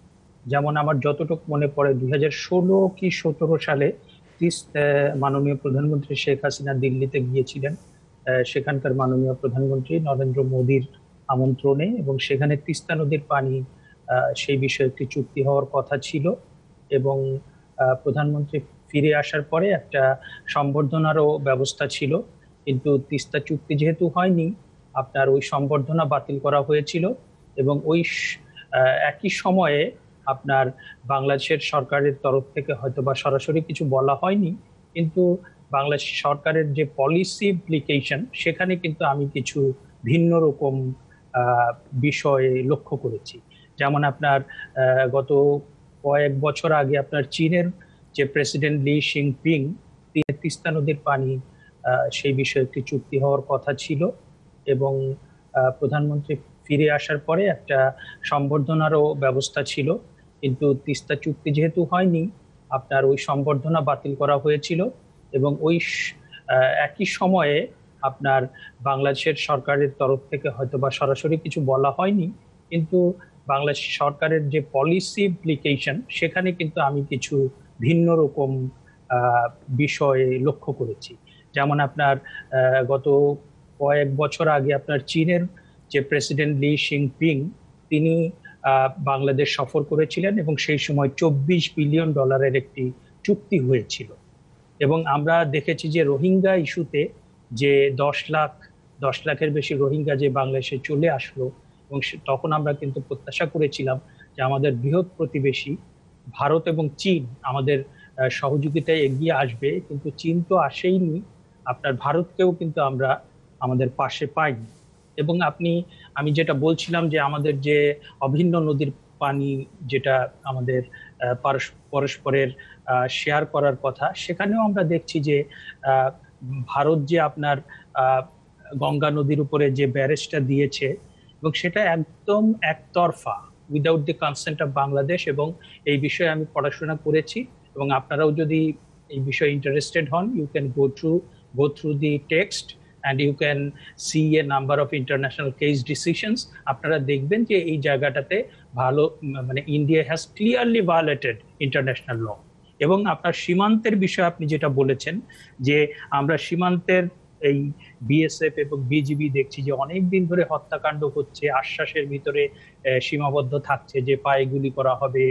যেমন আমার যতটুকু মনে পড়ে 2016 কি 17 সালে মাননীয় প্রধানমন্ত্রী শেখ হাসিনা দিল্লিতে গিয়েছিলেন সেখানকার মাননীয় প্রধানমন্ত্রী নরেন্দ্র মোদীর আমন্ত্রণে, এবং সেখানে তিস্তা নদীর পানি সেই বিষয়ে একটি চুক্তি হওয়ার কথা ছিল এবং প্রধানমন্ত্রী ফিরে আসার পরে একটা সম্বর্ধনারও ব্যবস্থা ছিল। কিন্তু তিস্তা চুক্তি যেহেতু হয়নি, আপনার ওই সম্বর্ধনা বাতিল করা হয়েছিল এবং ওই একই সময়ে আপনার বাংলাদেশের সরকারের তরফ থেকে হয়তো বা সরাসরি কিছু বলা হয়নি, কিন্তু বাংলাদেশ সরকারের যে পলিসি ইমপ্লিকেশন সেখানে কিন্তু আমি কিছু ভিন্ন রকম বিষয়ে লক্ষ্য করেছি। যেমন আপনার গত কয়েক বছর আগে আপনার চীনের যে প্রেসিডেন্ট লি জিনপিং তিনি তিস্তা নদীর পানি সেই বিষয়ে একটি চুক্তি হওয়ার কথা ছিল এবং প্রধানমন্ত্রী ফিরে আসার পরে একটা সম্বর্ধনারও ব্যবস্থা ছিল। কিন্তু তিস্তা চুক্তি যেহেতু হয়নি, আপনার ওই সম্বর্ধনা বাতিল করা হয়েছিল এবং ওই একই সময়ে আপনার বাংলাদেশের সরকারের তরফ থেকে হয়তো বা সরাসরি কিছু বলা হয়নি, কিন্তু বাংলাদেশ সরকারের যে পলিসি ইমপ্লিকেশন সেখানে কিন্তু আমি কিছু ভিন্ন রকম বিষয়ে লক্ষ্য করেছি। যেমন আপনার গত কয়েক বছর আগে আপনার চীনের যে প্রেসিডেন্ট লি জিনপিং তিনি বাংলাদেশ সফর করেছিলেন এবং সেই সময় $24 বিলিয়ন একটি চুক্তি হয়েছিল এবং আমরা দেখেছি যে রোহিঙ্গা ইস্যুতে যে 10 লাখের বেশি রোহিঙ্গা যে বাংলাদেশে চলে আসলো এবং তখন আমরা কিন্তু প্রত্যাশা করেছিলাম যে আমাদের বৃহৎ প্রতিবেশী ভারত এবং চীন আমাদের সহযোগিতায় এগিয়ে আসবে, কিন্তু চীন তো আসেইনি, আপনার ভারতকেও কিন্তু আমরা আমাদের পাশে পাইনি। এবং আমি যেটা বলছিলাম যে আমাদের যে অভিন্ন নদীর পানি যেটা আমাদের পরস্পরের শেয়ার করার কথা, সেখানেও আমরা দেখছি যে ভারত যে আপনার গঙ্গা নদীর উপরে যে ব্যারেজটা দিয়েছে এবং সেটা একদম একতরফা, without the consent of Bangladesh. এবং এই বিষয়ে আমি পড়াশোনা করেছি এবং আপনারাও যদি এই বিষয়ে ইন্টারেস্টেড হন, you can go through the text and you can see a number of international case decisions. আপনারা দেখবেন যে এই জায়গাটাতে মানে India has clearly violated international law. এবং আপনার সীমান্তের বিষয়ে আপনি যেটা বলেছেন যে আমরা সীমান্তের এই বিএসএফ এবং বিজিবি দেখছি যে অনেক দিন ধরে হত্যাকাণ্ড হচ্ছে, আশ্বাসের ভিতরে সীমাবদ্ধ থাকছে যে পায়ে গুলি করা হবে,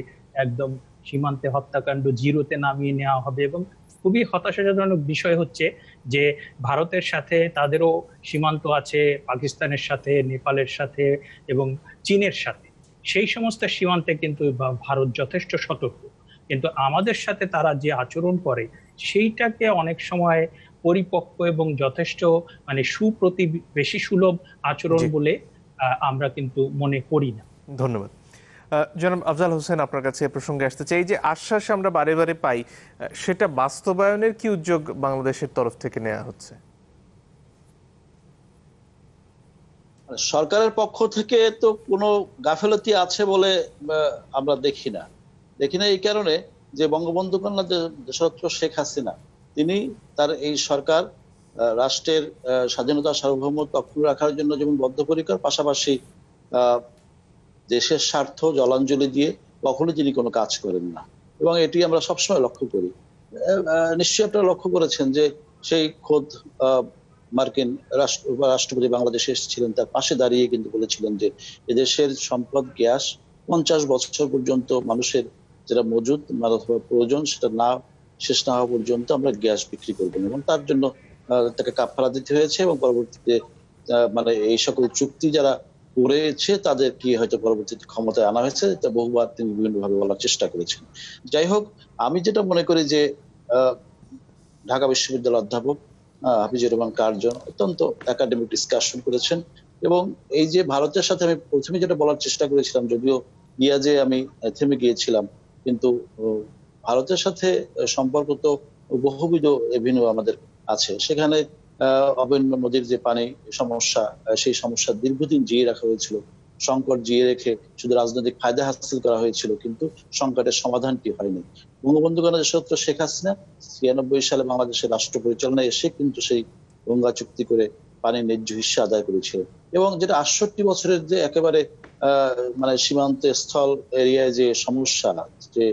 একদম সীমান্তে হত্যাকাণ্ড জিরোতে নামিয়ে নেওয়া হবে। এবং খুবই হতাশাজনক বিষয় হচ্ছে যে ভারতের সাথে তাদেরও সীমান্ত আছে, পাকিস্তানের সাথে, নেপালের সাথে এবং চীনের সাথে। সেই সমস্ত সীমান্তে কিন্তু ভারত যথেষ্ট সতর্ক, কিন্তু আমাদের সাথে তারা যে আচরণ করে সেইটাকে অনেক সময় পরিপক্ক এবং যথেষ্ট মানে সুপ্রতিবেশী সুলভ আচরণ বলে আমরা কিন্তু মনে করি না। ধন্যবাদ। জনাব আফজাল হোসেন, আপনার কাছে প্রসঙ্গে আসতে চাই যে আশ্বাস আমরা বারে বারে পাই, সেটা বাস্তবায়নের কি উদ্যোগ বাংলাদেশের তরফ থেকে নেওয়া হচ্ছে? সরকারের পক্ষ থেকে তো কোনো গাফেলতি আছে বলে আমরা দেখি না এই কারণে যে বঙ্গবন্ধু কন্যা দেশরত্ন শেখ হাসিনা তিনি তার এই সরকার রাষ্ট্রের স্বাধীনতা সার্বভৌমত্ব অক্ষুণ্ণ রাখার জন্য যেমন বদ্ধপরিকর, পাশাপাশি দেশের স্বার্থ জলাঞ্জলি দিয়ে কখনো তিনি কোনো কাজ করেন না এবং এটি আমরা সবসময় লক্ষ্য করি। নিশ্চয়ই আপনারা লক্ষ্য করেছেন যে সেই খোদ মার্কিন রাষ্ট্রপতি বাংলাদেশে এসেছিলেন, তার পাশে দাঁড়িয়ে কিন্তু বলেছিলেন যে এদেশের সম্পদ গ্যাস 50 বছর পর্যন্ত মানুষের যেটা মজুদ প্রয়োজন সেটা না শেষ না হওয়া পর্যন্ত আমরা গ্যাস বিক্রি করবো এবং তার জন্য তাকে কাফারা দিতে হয়েছে এবং পরবর্তীতে মানে এই সকল চুক্তি যারা করেছে তাদের কি হয়তো পরবর্তীতে ক্ষমতায় আনা হয়েছে, তা বহুবার তিনি বিভিন্নভাবে বলার চেষ্টা করেছেন। যাই হোক, আমি যেটা মনে করি যে ঢাকা বিশ্ববিদ্যালয়ের অধ্যাপক হাফিজুর রহমান কার্জন অত্যন্ত একাডেমিক ডিসকাশন করেছেন এবং এই যে ভারতের সাথে আমি প্রথমে যেটা বলার চেষ্টা করেছিলাম, যদিও ইয়াজে আমি থেমে গিয়েছিলাম, কিন্তু ভারতের সাথে সম্পর্ক তো বহুবিধ এভিনিউ আমাদের আছে। সেখানে অবন্য নদীর যে পানি সমস্যা, সেই সমস্যা দীর্ঘদিন জিয়ে রাখা হয়েছিল। সংকট জিয়ে রেখে শুধু রাজনৈতিক ফায়দা হাসিল করা হয়েছিল, কিন্তু সংকটের সমাধানটি হয়নি। বঙ্গবন্ধু গণতন্ত্র শেখ হাসিনা 96 সালে বাংলাদেশের রাষ্ট্র পরিচালনায় এসে কিন্তু সেই গঙ্গা চুক্তি করে পানির ন্যায্য হিস্যা আদায় করেছিল। এবং যেটা 68 বছরের যে একেবারে মানে সীমান্ত স্থল এরিয়ায় যে সমস্যা, যে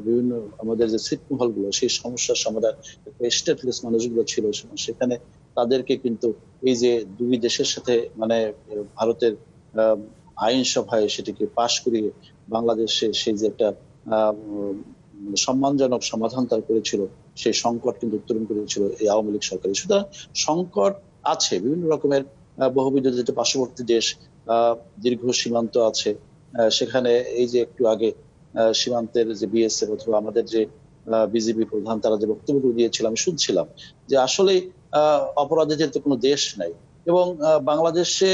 বিভিন্ন আমাদের যে ছিটমহল গুলো, সেই সমস্যার সমাধান স্টেটলেস মানুষগুলো ছিল সেখানে, তাদেরকে কিন্তু এই যে দুই দেশের সাথে মানে ভারতের আইনসভায় সেটিকে পাশ করিয়ে বাংলাদেশে সেই যে একটা সম্মানজনক সমাধান তার করেছিল, সেই সংকট কিন্তু উত্তরণ করেছিল এই আওয়ামী লীগ সরকার। সুতরাং সংকট আছে বিভিন্ন রকমের, বহুবিধ যেটা পার্শ্ববর্তী দেশ, দীর্ঘ সীমান্ত আছে, সেখানে এই যে একটু আগে সীমান্তের যে বিএসএফ অথবা আমাদের যে বিজিবি প্রধান, তারা যে বক্তব্যগুলো দিয়েছিল আমি শুনছিলাম যে আসলে অপরাধীদের তো কোনো দেশ নাই, এবং বাংলাদেশে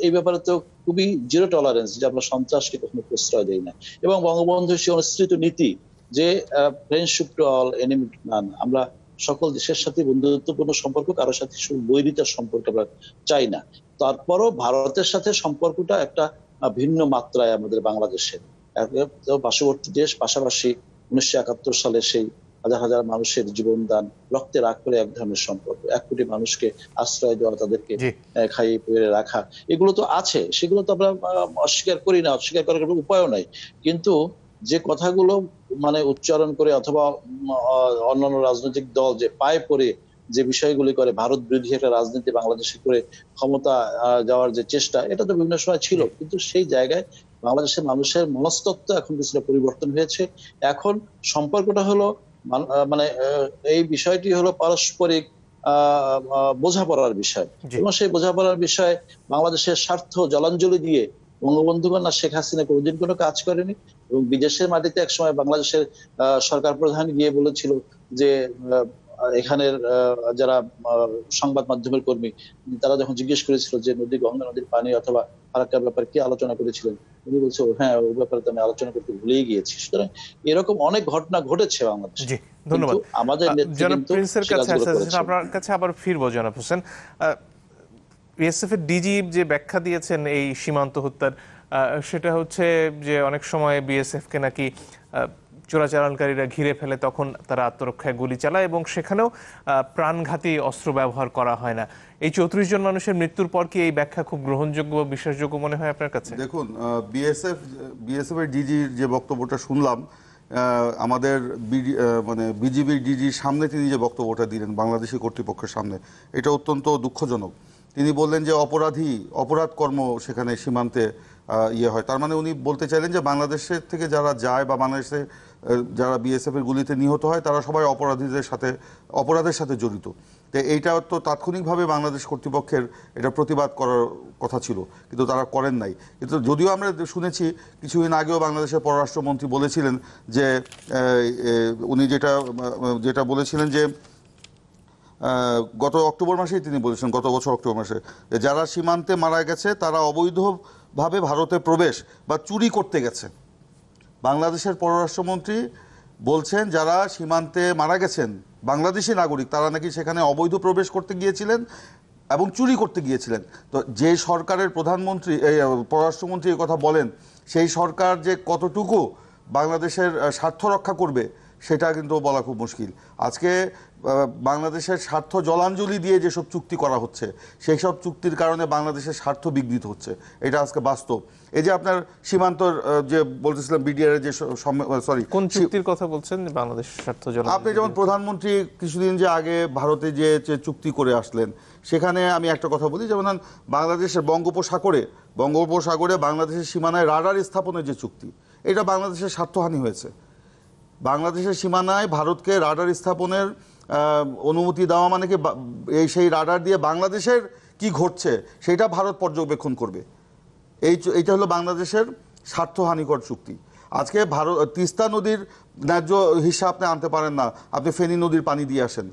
এই ব্যাপারে তো খুবই জিরো টলারেন্স, যে আমরা সন্ত্রাসকে কখনো প্রশ্রয় দেই না। এবং বঙ্গবন্ধুর সেই অনুসৃত নীতি যে friendship to all enemy to none, আমরা সকল দেশের সাথে বন্ধুত্বপূর্ণ সম্পর্ক, কারোর সাথে বৈরিতার সম্পর্ক আমরা চাই না। তারপরও ভারতের সাথে সম্পর্কটা একটা ভিন্ন মাত্রায় আমাদের বাংলাদেশের, পার্শ্ববর্তী দেশ, পাশাপাশি 1971 সালে সেই হাজার হাজার মানুষের জীবনদান, রক্তে রাগ করে এক ধরনের সম্পর্ক, 1 কোটি মানুষকে আশ্রয় দেওয়া, তাদেরকে খাইয়ে পরে রাখা, এগুলো তো আছে, সেগুলো তো আমরা অস্বীকার করি না, অস্বীকার করার কোনো উপায়ও নাই। কিন্তু যে কথাগুলো মানে উচ্চারণ করে অথবা অন্যান্য রাজনৈতিক দল যে পায়ে পড়ে যে বিষয়গুলি করে, ভারত বিরোধী একটা রাজনীতি বাংলাদেশে করে ক্ষমতা যাওয়ার যে চেষ্টা, এটা তো বিভিন্ন সময় ছিল, কিন্তু সেই জায়গায় বাংলাদেশের মানুষের মনস্তত্ত্ব এখন কিছুটা পরিবর্তন হয়েছে। এখন সম্পর্কটা হলো মানে এই বিষয়টি হলো পারস্পরিক বোঝাপড়ার বিষয়, এবং সেই বোঝাপড়ার বিষয় বাংলাদেশের স্বার্থ জলাঞ্জলি দিয়ে বঙ্গবন্ধুগণ না শেখ হাসিনা কোনোদিন কোনো কাজ করেনি। এবং বিদেশের মাটিতে একসময় বাংলাদেশের সরকার প্রধান গিয়ে বলেছিল যে এখানের যারা সংবাদ মাধ্যমের কর্মী, তারা যখন জিজ্ঞেস করেছিল যে গঙ্গা নদীর পানি অথবা ফারাক্কার ব্যাপারে কি আলোচনা করেছিলেন, উনি বলছে হ্যাঁ, ওই ব্যাপারে তো আমি আলোচনা করতে ভুলেই গিয়েছি। সুতরাং এরকম অনেক ঘটনা ঘটেছে বাংলাদেশে। জি, ধন্যবাদ। আমাদের জনাব প্রিন্সের কাছে আপনার কাছে আবার ফিরবো। জনাব হোসেন, বিএসএফ এর ডিজি যে ব্যাখ্যা দিয়েছেন এই সীমান্ত হত্যার, সেটা হচ্ছে যে অনেক সময় বিএসএফ কে নাকি চোরাচালানকারীরা ঘিরে ফেলে, তখন তারা আত্মরক্ষায় গুলি চালায় এবং সেখানেও প্রাণঘাতী অস্ত্র ব্যবহার করা হয় না। এই 34 জন মানুষের মৃত্যুর পর কি এই ব্যাখ্যা খুব গ্রহণযোগ্য বা বিশ্বাসযোগ্য মনে হয় আপনার কাছে? দেখুন, বিএসএফ এর ডিজির যে বক্তব্যটা শুনলাম, আমাদের মানে বিজিবির ডিজির সামনে তিনি যে বক্তব্যটা দিলেন বাংলাদেশি কর্তৃপক্ষের সামনে, এটা অত্যন্ত দুঃখজনক। তিনি বললেন যে অপরাধ কর্ম সেখানে সীমান্তে হয়। তার মানে উনি বলতে চাইলেন যে বাংলাদেশের থেকে যারা যায় বা বাংলাদেশে যারা বিএসএফ এর গুলিতে নিহত হয়, তারা সবাই অপরাধের সাথে জড়িত। তো এইটা তো তাৎক্ষণিকভাবে বাংলাদেশ কর্তৃপক্ষের এটা প্রতিবাদ করার কথা ছিল, কিন্তু তারা করেন নাই। কিন্তু যদিও আমরা শুনেছি কিছুদিন আগেও বাংলাদেশের পররাষ্ট্রমন্ত্রী বলেছিলেন যে উনি যেটা বলেছিলেন যে গত অক্টোবর মাসেই তিনি বলেছেন, গত বছর অক্টোবর মাসে, যারা সীমান্তে মারা গেছে তারা অবৈধভাবে ভারতে প্রবেশ বা চুরি করতে গেছে। বাংলাদেশের পররাষ্ট্রমন্ত্রী বলছেন যারা সীমান্তে মারা গেছেন বাংলাদেশি নাগরিক, তারা নাকি সেখানে অবৈধ প্রবেশ করতে গিয়েছিলেন এবং চুরি করতে গিয়েছিলেন। তো যে সরকারের পররাষ্ট্রমন্ত্রী এই কথা বলেন, সেই সরকার যে কতটুকু বাংলাদেশের স্বার্থ রক্ষা করবে সেটা কিন্তু বলা খুব মুশকিল। আজকে বাংলাদেশের স্বার্থ জলাঞ্জলি দিয়ে যেসব চুক্তি করা হচ্ছে, সেই সব চুক্তির কারণে বাংলাদেশের স্বার্থ বিঘ্নিত হচ্ছে, এটা আজকে বাস্তব। এই যে আপনার সীমান্তর যে বলতেছিলাম বিডিআর যে কোন চুক্তির কথা বলছেন বাংলাদেশের স্বার্থ জলাঞ্জলি? আপনি যেমন প্রধানমন্ত্রী কিছুদিন যে আগে ভারতে যে চুক্তি করে আসলেন, সেখানে আমি একটা কথা বলি, যেমন বাংলাদেশের বঙ্গোপসাগরে বাংলাদেশের সীমানায় রাডার স্থাপনের যে চুক্তি, এটা বাংলাদেশের স্বার্থহানি হয়েছে। বাংলাদেশের সীমানায় ভারতকে রাডার স্থাপনের অনুমতি দেওয়া মানে কি সেই রাডার দিয়ে বাংলাদেশের কি ঘটছে সেটা ভারত পর্যবেক্ষণ করবে। এইটা হলো বাংলাদেশের স্বার্থহানিকর চুক্তি। আজকে তিস্তা নদীর ন্যায্য হিসাব আপনি আনতে পারেন না, আপনি ফেনী নদীর পানি দিয়ে আসেন।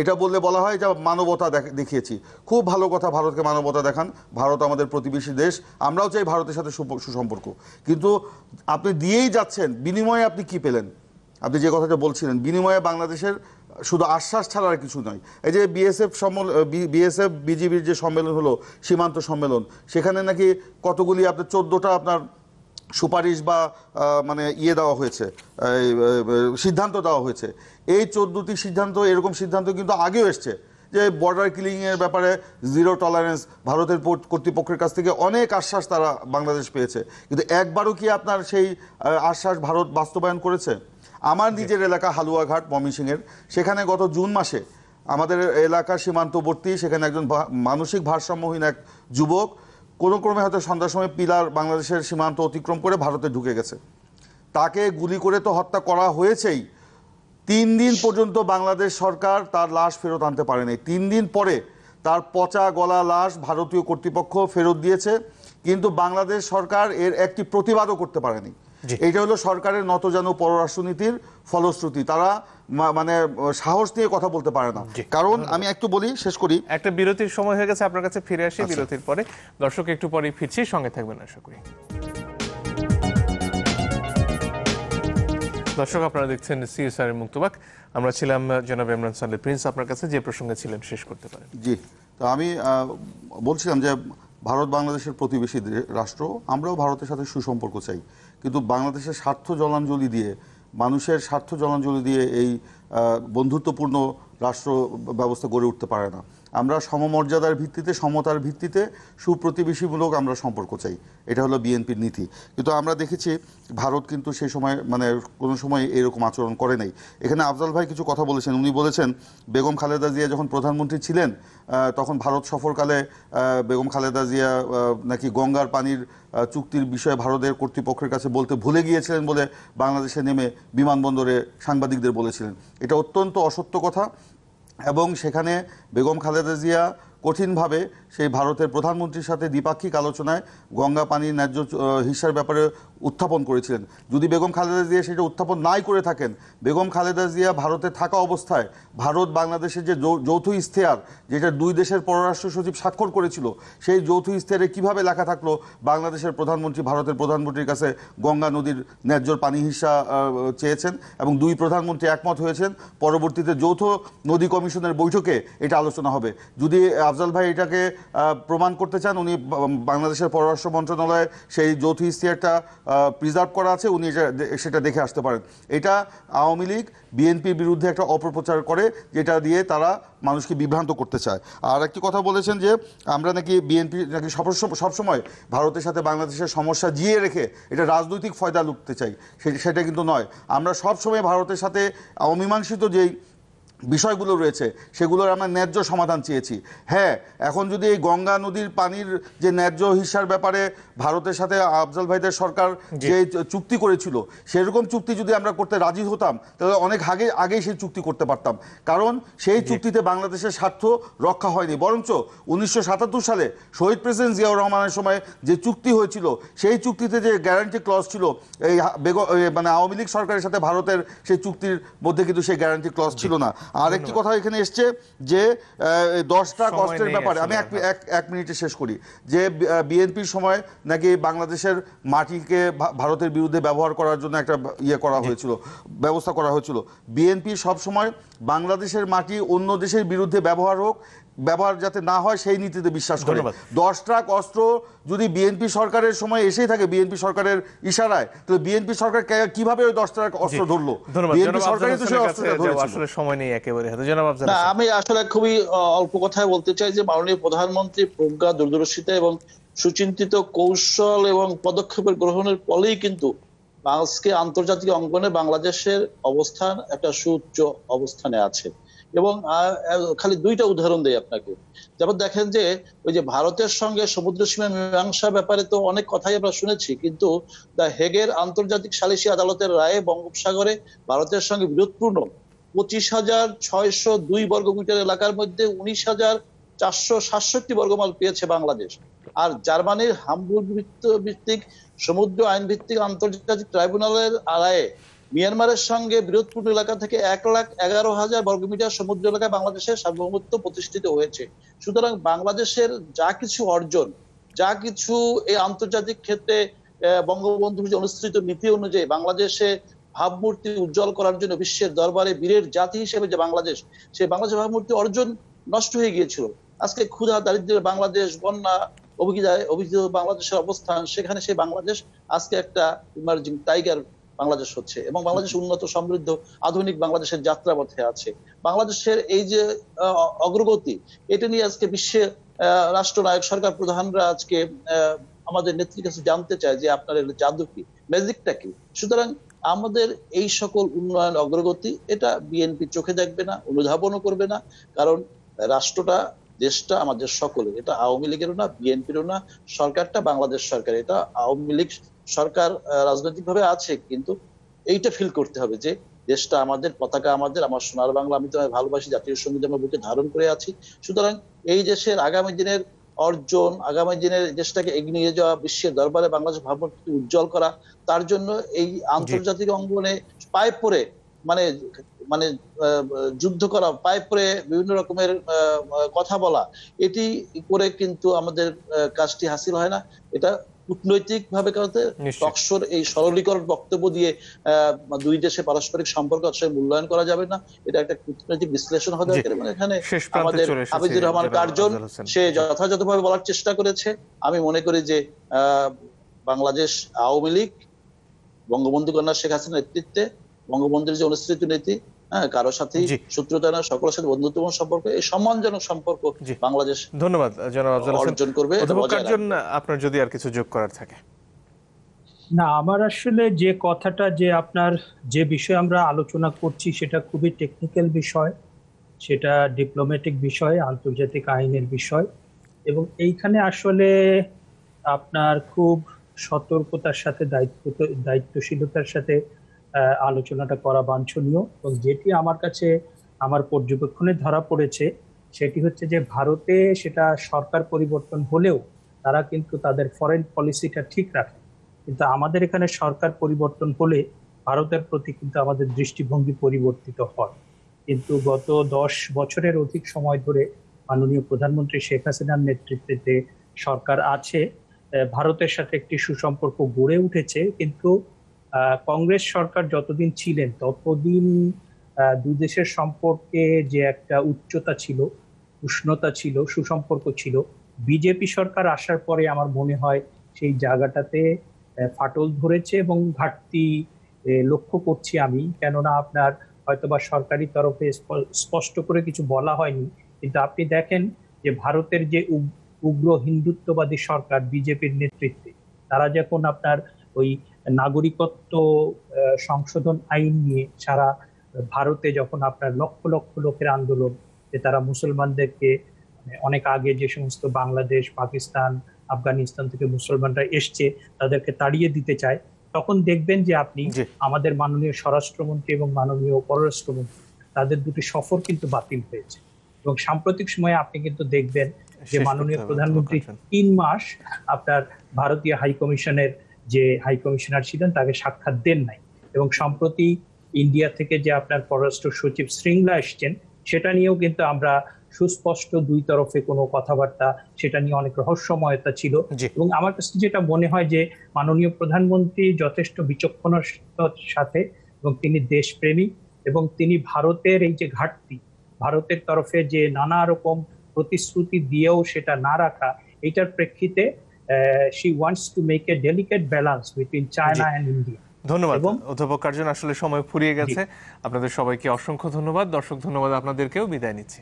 এটা বলা হয় যে মানবতা দেখিয়েছি। খুব ভালো কথা, ভারতকে মানবতা দেখান। ভারত আমাদের প্রতিবেশী দেশ, আমরাও চাই ভারতের সাথে সুসম্পর্ক, কিন্তু আপনি দিয়েই যাচ্ছেন, বিনিময়ে আপনি কি পেলেন? আপনি যে কথাটা বলছিলেন, বিনিময়ে বাংলাদেশের শুধু আশ্বাস ছাড়া আর কিছু নয়। এই যে বিএসএফ বিজিবির যে সম্মেলন হলো, সীমান্ত সম্মেলন, সেখানে নাকি কতগুলি আপনার 14টা আপনার সুপারিশ বা মানে দেওয়া হয়েছে, সিদ্ধান্ত দেওয়া হয়েছে। এই 14টি সিদ্ধান্ত, এরকম সিদ্ধান্ত কিন্তু আগেও এসছে যে বর্ডার কিলিংয়ের ব্যাপারে জিরো টলারেন্স, ভারতের কর্তৃপক্ষের কাছ থেকে অনেক আশ্বাস তারা বাংলাদেশ পেয়েছে, কিন্তু একবারও কি আপনার সেই আশ্বাস ভারত বাস্তবায়ন করেছে? আমার নিজের এলাকা হালুয়াঘাট ময়মনসিংহের, সেখানে গত জুন মাসে আমাদের এলাকার সীমান্তবর্তী সেখানে একজন মানসিক ভারসাম্যহীন এক যুবক কোনো ক্রমে হয়তো সন্ধ্যার সময় পিলার বাংলাদেশের সীমান্ত অতিক্রম করে ভারতে ঢুকে গেছে। তাকে গুলি করে তো হত্যা করা হয়েছেই, 3 দিন পর্যন্ত বাংলাদেশ সরকার তার লাশ ফেরত আনতে পারেনি। 3 দিন পরে তার পচা গলা লাশ ভারতীয় কর্তৃপক্ষ ফেরত দিয়েছে, কিন্তু বাংলাদেশ সরকার এর একটি প্রতিবাদও করতে পারেনি। এটা হলো সরকারের নতজানু পররাষ্ট্রনীতির ফলশ্রুতি। তারা মানে সাহস নিয়ে কথা বলতে পারে না। কারণ আমি একটু বলি, শেষ করি, একটা বিরতির সময় হয়ে গেছে, আপনার কাছে ফিরে আসি বিরতির পরে। দর্শক একটু পরে ফিরছি, সঙ্গে থাকবেন আশা করি। দর্শক আপনারা দেখছেন সিএসআর এর মুক্তবাক। আমরা ছিলাম জনাব ইমরান সালে প্রিন্স, আপনার কাছে যে প্রসঙ্গে ছিলেন শেষ করতে পারেন। জি, তো আমি বলছিলাম যে ভারত বাংলাদেশের প্রতিবেশী রাষ্ট্র, আমরাও ভারতের সাথে সুসম্পর্ক চাই, কিন্তু বাংলাদেশের স্বার্থ জলাঞ্জলি দিয়ে, মানুষের স্বার্থ জলাঞ্জলি দিয়ে এই বন্ধুত্বপূর্ণ রাষ্ট্র ব্যবস্থা গড়ে উঠতে পারে না। আমরা সমমর্যাদার ভিত্তিতে, সমতার ভিত্তিতে সুপ্রতিবেশীমূলক আমরা সম্পর্ক চাই, এটা হলো বিএনপির নীতি। কিন্তু আমরা দেখেছি ভারত কিন্তু সেই সময় মানে কোনো সময় এরকম আচরণ করে নাই। এখানে আফজাল ভাই কিছু কথা বলেছেন। উনি বলেছেন বেগম খালেদা জিয়া যখন প্রধানমন্ত্রী ছিলেন তখন ভারত সফরকালে বেগম খালেদা জিয়া নাকি গঙ্গার পানির চুক্তির বিষয়ে ভারতের কর্তৃপক্ষের কাছে বলতে ভুলে গিয়েছিলেন বলে বাংলাদেশে নেমে বিমানবন্দরে সাংবাদিকদের বলেছিলেন। এটা অত্যন্ত অসত্য কথা, এবং সেখানে বেগম খালেদা জিয়া কঠিনভাবে সেই ভারতের প্রধানমন্ত্রীর সাথে দ্বিপাক্ষিক আলোচনায় গঙ্গা পানির ন্যায্য হিস্যার ব্যাপারে উত্থাপন করেছিলেন। যদি বেগম খালেদা জিয়া সেটা উত্থাপন নাই করে থাকেন, বেগম খালেদা জিয়া ভারতে থাকা অবস্থায় ভারত বাংলাদেশের যে যৌথ ইশতেহার, যেটা 2 দেশের পররাষ্ট্র সচিব স্বাক্ষর করেছিল, সেই যৌথ ইশতেহারে কীভাবে লেখা থাকলো বাংলাদেশের প্রধানমন্ত্রী ভারতের প্রধানমন্ত্রীর কাছে গঙ্গা নদীর ন্যায্য পানি হিস্যা চেয়েছেন এবং 2 প্রধানমন্ত্রী একমত হয়েছেন। পরবর্তীতে যৌথ নদী কমিশনের বৈঠকে এটা আলোচনা হবে। যদি আফজাল ভাই এটাকে প্রমাণ করতে চান, উনি বাংলাদেশের পররাষ্ট্র মন্ত্রণালয়ে সেই যৌথ ইশতেহারটা প্রিজার্ভ করা আছে, উনি সেটা দেখে আসতে পারেন। এটা আওয়ামী লীগ বিএনপির বিরুদ্ধে একটা অপপ্রচার করে, যেটা দিয়ে তারা মানুষকে বিভ্রান্ত করতে চায়। আর একটি কথা বলেছেন যে আমরা নাকি বিএনপি নাকি সবসময় ভারতের সাথে বাংলাদেশের সমস্যা জিয়ে রেখে এটা রাজনৈতিক ফয়দা লুটতে চাই, সেটা কিন্তু নয়। আমরা সবসময় ভারতের সাথে অমীমাংসিত যেই বিষয়গুলো রয়েছে সেগুলোর আমরা ন্যায্য সমাধান চেয়েছি। হ্যাঁ, এখন যদি এই গঙ্গা নদীর পানির যে ন্যায্য হিস্যার ব্যাপারে ভারতের সাথে আফজাল ভাইদের সরকার যে চুক্তি করেছিল, সেরকম চুক্তি যদি আমরা করতে রাজি হতাম তাহলে অনেক আগেই সেই চুক্তি করতে পারতাম। কারণ সেই চুক্তিতে বাংলাদেশের স্বার্থ রক্ষা হয়নি, বরঞ্চ 1977 সালে শহীদ প্রেসিডেন্ট জিয়াউর রহমানের সময় যে চুক্তি হয়েছিল, সেই চুক্তিতে যে গ্যারান্টি ক্লজ ছিল, এই মানে আওয়ামী লীগ সরকারের সাথে ভারতের সেই চুক্তির মধ্যে কিন্তু সেই গ্যারান্টি ক্লজ ছিল না। আর একটি কথা এখানে এসছে যে 10টা কষ্টের ব্যাপারে, আমি এক মিনিটে শেষ করি, যে বিএনপির সময় নাকি বাংলাদেশের মাটিকে ভারতের বিরুদ্ধে ব্যবহার করার জন্য একটা ব্যবস্থা করা হয়েছিল। বিএনপি সবসময় বাংলাদেশের মাটি অন্য দেশের বিরুদ্ধে ব্যবহার যাতে না হয় সেই নীতিতে বিশ্বাস করে। 10 ট্রাক অস্ত্র যদি বিএনপি সরকারের সময় এসেই থাকে, বিএনপি সরকারের ইশারায়, তো বিএনপি সরকার কিভাবে ওই 10 ট্রাক অস্ত্র ধরলো? বিএনপি সরকারই তো সেই অস্ত্রটা ধরেছিল। আসলে সময় নেই একেবারে। আমি আসলে খুবই অল্প কথায় বলতে চাই যে মাননীয় প্রধানমন্ত্রী প্রজ্ঞা, দূরদর্শিতা এবং সুচিন্তিত কৌশল এবং পদক্ষেপের গ্রহণের ফলেই কিন্তু আজকে আন্তর্জাতিক অঙ্গনে বাংলাদেশের অবস্থান একটা সুউচ্চ অবস্থানে আছে। এবং খালি 2টা উদাহরণ দেই আপনাকে। যেমন দেখেন যে ওই যে ভারতের সঙ্গে সমুদ্র সীমা মীমাংসা ব্যাপারে তো অনেক কথাই আমরা শুনেছি, কিন্তু দ্য হেগের আন্তর্জাতিক সালিসি আদালতের রায়ে বঙ্গোপসাগরে ভারতের সঙ্গে বিরোধপূর্ণ 25,602 বর্গমিটার এলাকার মধ্যে 19,467 বর্গমাইল পেয়েছে বাংলাদেশ। আর জার্মানির হামবুর্গ ভিত্তিক সমুদ্র আইন ভিত্তিক আন্তর্জাতিক ট্রাইব্যুনালের রায়ে মিয়ানমারের সঙ্গে বিরোধপূর্ণ এলাকা থেকে 1,11,000 বর্গমিটার সমুদ্র এলাকায় বাংলাদেশের সার্বভৌমত্ব প্রতিষ্ঠিত হয়েছে। সুতরাং বাংলাদেশের যা কিছু অর্জন, যা কিছু এই আন্তর্জাতিক ক্ষেত্রে বঙ্গবন্ধুর যে অনুসৃত নীতি অনুযায়ী বাংলাদেশে ভাবমূর্তি উজ্জ্বল করার জন্য বিশ্বের দরবারে বীরের জাতি হিসেবে যে বাংলাদেশ, সেই বাংলাদেশ ভাবমূর্তি অর্জন নষ্ট হয়ে গিয়েছিল। আজকে ক্ষুধা দারিদ্র্যের বাংলাদেশ, বন্যা অভিযোগ বাংলাদেশের অবস্থান, সেখানে সেই বাংলাদেশ আজকে একটা ইমার্জিং টাইগার বাংলাদেশ হচ্ছে এবং বাংলাদেশ উন্নত সমৃদ্ধ আধুনিক বাংলাদেশের যাত্রাপথে আছে। বাংলাদেশের এই যে অগ্রগতি, এটা নিয়ে আজকে বিশ্বের রাষ্ট্রনায়ক, সরকার প্রধানরা আজকে আমাদের নেত্রীর কাছে জানতে চায় যে আপনার জাদু কি, ম্যাজিকটা কি। সুতরাং আমাদের এই সকল উন্নয়ন অগ্রগতি এটা বিএনপি চোখে দেখবে না, অনুধাবনও করবে না, কারণ রাষ্ট্রটা, দেশটা আমাদের সকলের। এটা আওয়ামী লীগেরও না, বিএনপিরও না, সরকারটা বাংলাদেশ সরকার। এটা আওয়ামী লীগ সরকার রাজনৈতিক ভাবে আছে, কিন্তু এইটা ফিল করতে হবে যে দেশটা আমাদের, পতাকা আমাদের, আমার সোনার বাংলা আমি তোমায় ভালোবাসি, জাতীয় সঙ্গীত আমার বুকে ধারণ করে আছি। সুতরাং এই দেশের আগামী দিনের অর্জন, আগামী দিনের দেশটাকে এগিয়ে নিয়ে যাওয়া, বিশ্বের দরবারে বাংলাদেশ ভাবমূর্তি উজ্জ্বল করা, তার জন্য এই আন্তর্জাতিক অঙ্গনে পায়ে পড়ে মানে মানে যুদ্ধ করা, পায়ে পড়ে বিভিন্ন রকমের কথা বলা, এটি করে কিন্তু আমাদের কাজটি হাসিল হয় না। এটা কূটনৈতিক ভাবে টকশোর এই সরলীকরণ বক্তব্য দিয়ে দুই দেশে পারস্পরিক সম্পর্ক আসলে মূল্যায়ন করা যাবে না। এটা একটা কূটনৈতিক বিশ্লেষণ হবে। এখানে আমাদের হাবিবুর রহমান কার্জন সে যথাযথভাবে বলার চেষ্টা করেছে। আমি মনে করি যে বাংলাদেশ আওয়ামী লীগ বঙ্গবন্ধু কন্যা শেখ হাসিনার নেতৃত্বে, বঙ্গবন্ধুর যে অনুসৃত নীতি, কারোর সাথেই শত্রুতা না, সকলের সাথে বন্ধুত্বপূর্ণ সম্পর্ক, এই সম্মানজনক সম্পর্ক বাংলাদেশ ধন্যবাদ জনাব আফজাল হোসেন অর্জন করবে। আপনার যদি আর কিছু যোগ করার থাকে। না, আমার আসলে যে কথাটা, যে আপনার যে বিষয় আমরা আলোচনা করছি সেটা খুবই টেকনিক্যাল বিষয়, সেটা ডিপ্লোম্যাটিক বিষয়, আন্তর্জাতিক আইনের বিষয়, এবং এইখানে আসলে আপনার খুব সতর্কতার সাথে দায়িত্বশীলতার সাথে আলোচনাটা করা বাঞ্ছনীয়। এবং যেটি আমার কাছে আমার পর্যবেক্ষণে ধরা পড়েছে সেটি হচ্ছে যে ভারতে সেটা সরকার পরিবর্তন হলেও তারা কিন্তু তাদের ফরেন পলিসিটা ঠিক রাখে, কিন্তু আমাদের এখানে সরকার পরিবর্তন হলে ভারতের প্রতি কিন্তু আমাদের দৃষ্টিভঙ্গি পরিবর্তিত হয়। কিন্তু গত 10 বছরের অধিক সময় ধরে মাননীয় প্রধানমন্ত্রী শেখ হাসিনার নেতৃত্বে যে সরকার আছে, ভারতের সাথে একটি সুসম্পর্ক গড়ে উঠেছে। কিন্তু কংগ্রেস সরকার যতদিন ছিলেন ততদিন দুই দেশের সম্পর্কে যে একটা উচ্চতা ছিল, উষ্ণতা ছিল, সুসম্পর্ক ছিল। বিজেপি সরকার আসার পরে আমার মনে হয় সেই জায়গাটাতে ফাটল ধরেছে এবং ঘাটতি লক্ষ্য করছি আমি। কেননা আপনার হয়তোবা সরকারি তরফে স্পষ্ট করে কিছু বলা হয়নি, কিন্তু আপনি দেখেন যে ভারতের যে উগ্র হিন্দুত্ববাদী সরকার বিজেপির নেতৃত্বে, তারা যখন আপনার ওই নাগরিকত্ব সংশোধন আইন নিয়ে সারা ভারতে যখন আপনার লক্ষ লক্ষ লোকের আন্দোলন, যে তারা মুসলমানদেরকে অনেক আগে যে সমস্ত বাংলাদেশ, পাকিস্তান, আফগানিস্তান থেকে মুসলমানরা এসছে তাদেরকে তাড়িয়ে দিতে চায়, তখন দেখবেন যে আপনি আমাদের মাননীয় স্বরাষ্ট্রমন্ত্রী এবং মাননীয় পররাষ্ট্রমন্ত্রী তাদের দুটি সফর কিন্তু বাতিল হয়েছে। এবং সাম্প্রতিক সময়ে আপনি কিন্তু দেখবেন যে মাননীয় প্রধানমন্ত্রী 3 মাস আপনার ভারতীয় হাইকমিশনের যে হাইকমিশনার ছিলেন তাকে সাক্ষাৎ দেন নাই। এবং সম্প্রতি ইন্ডিয়া থেকে যে আপনার পররাষ্ট্র সচিব শৃঙ্গলা এসছেন, সেটা নিয়েও কিন্তু আমরা সুস্পষ্ট দুই তরফে কোনো কথাবার্তা, সেটা নিয়ে অনেক রহস্যময়তা ছিল। এবং আমার কাছে যেটা মনে হয় যে মাননীয় প্রধানমন্ত্রী যথেষ্ট বিচক্ষণতার সাথে, এবং তিনি দেশপ্রেমী, এবং তিনি ভারতের এই যে ঘাটতি, ভারতের তরফে যে নানা রকম প্রতিশ্রুতি দিয়েও সেটা না রাখা, এইটার প্রেক্ষিতে she wants to make a delicate balance between China and India. ধন্যবাদ অধ্যাপক কার্জন, আসলে সময় ফুরিয়ে গেছে। আপনাদের সবাইকে অসংখ্য ধন্যবাদ। দর্শক ধন্যবাদ আপনাদেরকেও। বিদায় নিচ্ছি।